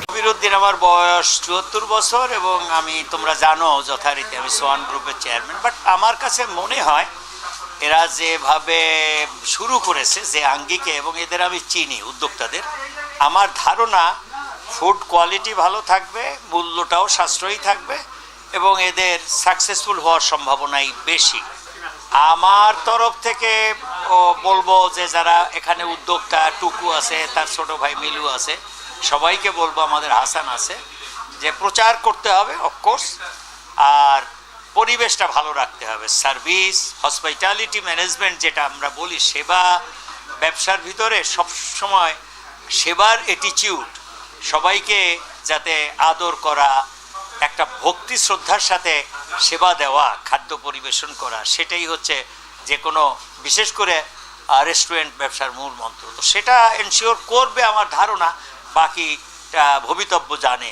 কবিরউদ্দিন, আমার বয়স ৭৪ বছর এবং আমি, তোমরা জানো যথারীতি আমি সোয়ান গ্রুপের চেয়ারম্যান। বাট আমার কাছে মনে হয় এরা যেভাবে শুরু করেছে, যে আঙ্গিকে, এবং এদের আমি চিনি উদ্যোক্তাদের, আমার ধারণা ফুড কোয়ালিটি ভালো থাকবে, মূল্যটাও সাশ্রয়ী থাকবে এবং এদের সাকসেসফুল হওয়ার সম্ভাবনাই বেশি। আমার তরফ থেকে বলবো যে যারা এখানে উদ্যোক্তা, টুকু আছে, তার ছোট ভাই মিলু আছে, সবাইকে বলবো, আমাদের হাসান আছে, যে প্রচার করতে হবে অফকোর্স, আর পরিবেশটা ভালো রাখতে হবে। সার্ভিস, হসপিটালিটি ম্যানেজমেন্ট যেটা আমরা বলি, সেবা ব্যবসার ভিতরে সবসময় সেবার অ্যাটিটিউড, সবাইকে যাতে আদর করা, একটা ভক্তি শ্রদ্ধার সাথে সেবা দেওয়া, খাদ্য পরিবেশন করা, সেটাই হচ্ছে যে কোনো, বিশেষ করে রেস্টুরেন্ট ব্যবসার মূল মন্ত্র। তো সেটা এনশিওর করবে আমার ধারণা, বাকিটা ভবিতব্য জানে।